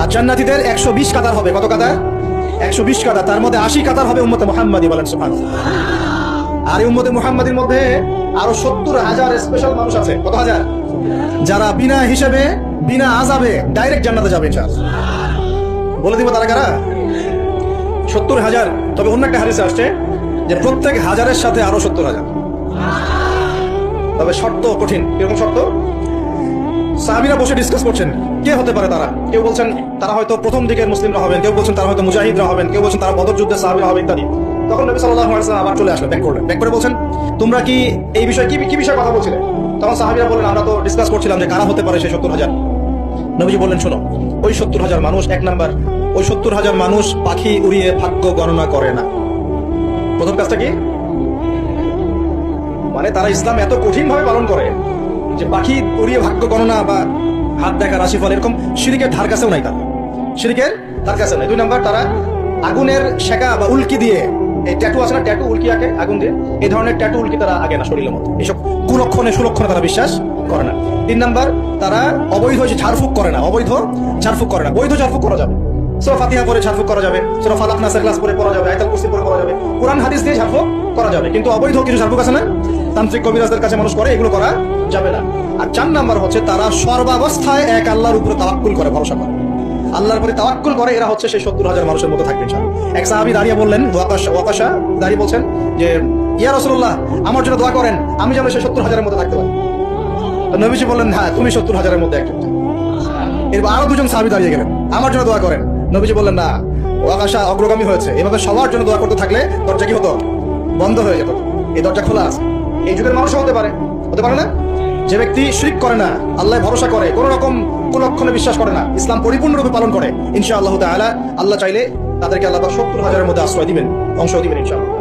আর জান্নাতীদের 120 কাতার হবে। কত কাতার? 120 কাতার। তার মধ্যে 80 কাতার হবে উম্মতে মুহাম্মাদি। বলেন সুবহানাল্লাহ। আর এই উম্মতে মুহাম্মাদির মধ্যে আরো 70,000 স্পেশাল মানুষ আছে। কত হাজার? যারা বিনা হিসেবে বিনা আযাবে ডাইরেক্ট জান্নাতে যাবে ইনশাআল্লাহ। বলে দিব তারা কারা? 70,000। তবে অন্য একটা হাদিসে আসছে যে প্রত্যেক হাজারের সাথে আরো 70,000। তবে শর্ত কঠিন। কিরকম শর্ত? সাহাবীরা বসে ডিসকাস করছেন কে হতে পারে তারা। কেউ বলছেন তারা হয়তো প্রথম দিকের মুসলিমরা হবেন, কেউ বলছেন তারা হয়তো মুজাহিদরা হবেন, কেউ বলছেন তারা বদর যুদ্ধের সাহাবীরা হবে ইত্যাদি। তখন নবী সাল্লাল্লাহু আলাইহি ওয়াসাল্লাম আবার চলে আসলেন, ব্যাক করে বলছেন তোমরা কি এই বিষয়ে কি বিষয়ে কথা বলছিলে? তখন সাহাবীরা বললেন আমরা তো ডিসকাস করছিলাম যে কারা হতে পারে সেই 70,000। নবীজি বললেন শোনো, ওই 70,000 মানুষ, এক নাম্বার ওই 70,000 মানুষ পাখি উড়িয়ে ভাগ্য গণনা করে না। প্রথম কাজটা কি? মানে তারা ইসলাম এত কঠিন ভাবে পালন করে যে পাখি উড়িয়ে ভাগ্য গণনা বা হাত দেখা রাশিফল এরকম শিরকের ধার কাছেও নাই। তারা শিরকের ধার কাছেও নাই। দুই নাম্বার তারা আগুনের শেখা বা উল্কি দিয়ে, এই ট্যাটু আছে না, ট্যাটু উল্কি আঁকে আগুন দিয়ে, এই ধরনের ট্যাটু উল্কি তারা আগে না শরীরের মতো। এইসব কুলক্ষণে সুলক্ষণে তারা বিশ্বাস করে না। তিন নাম্বার তারা অবৈধ ঝাড়ফুঁক করে না। অবৈধ ঝাড়ফুঁক করে না। বৈধ ঝাড়ফুঁক করা যাবে। সূরা ফাতিহা পড়ে ঝাড়ফুঁক করা যাবে, সূরা ফালাক নাসের ক্লাস পড়ে করা যাবে, আয়াতুল কুরসি পড়ে করা যাবে, কুরআন হাদিস দিয়ে ঝাড়ফুঁক করা যাবে। কিন্তু অবৈধ কিছু ঝাড়ফুঁক আছে না, তান্ত্রিক কবিরাজদের কাছে মানুষ করে, এগুলো করা যাবে না। আর 4 নাম্বার হচ্ছে তারা সর্বাবস্থায় এক আল্লাহর উপরে তাওয়াক্কুল করে, ভরসা করে, আল্লাহর উপরে তাওয়াক্কুল করে। এরা হচ্ছে সেই 70,000 মানুষের মতো থাকবে ইনশাআল্লাহ। এক সাহাবী দাঁড়িয়ে বললেন, ওয়াকাশা দাঁড়িয়ে বলছেন যে ইয়া রাসূলুল্লাহ, আমার জন্য দোয়া করেন, আমি যেন সেই 70,000-এর মধ্যে থাকতে পারি। নবীজি বললেন হ্যাঁ, তুমি 70,000-এর মধ্যে একজন। এরপর আরো 2 জন সাহাবী দাঁড়িয়ে গেলেন, আমার জন্য দোয়া করেন। নবীজি বললেন না, ওয়াকাশা অগ্রগামী হয়েছে। এভাবে সবার জন্য দোয়া করতে থাকলে দরজা কি হতো? বন্ধ হয়ে যেত। এই দরজা খোলা আছে। এই যুগের মানুষও হতে পারে না? যে ব্যক্তি শিরক করে না, আল্লাহ ভরসা করে, কোন রকম কুলক্ষণে বিশ্বাস করে না, ইসলাম পরিপূর্ণরূপে পালন করে, ইনশাআল্লাহ তাআলা আল্লাহ চাইলে তাদেরকে আল্লাহ 70,000-এর মধ্যে আশ্রয় দিবেন, অংশ দিবেন ইনশাআল্লাহ।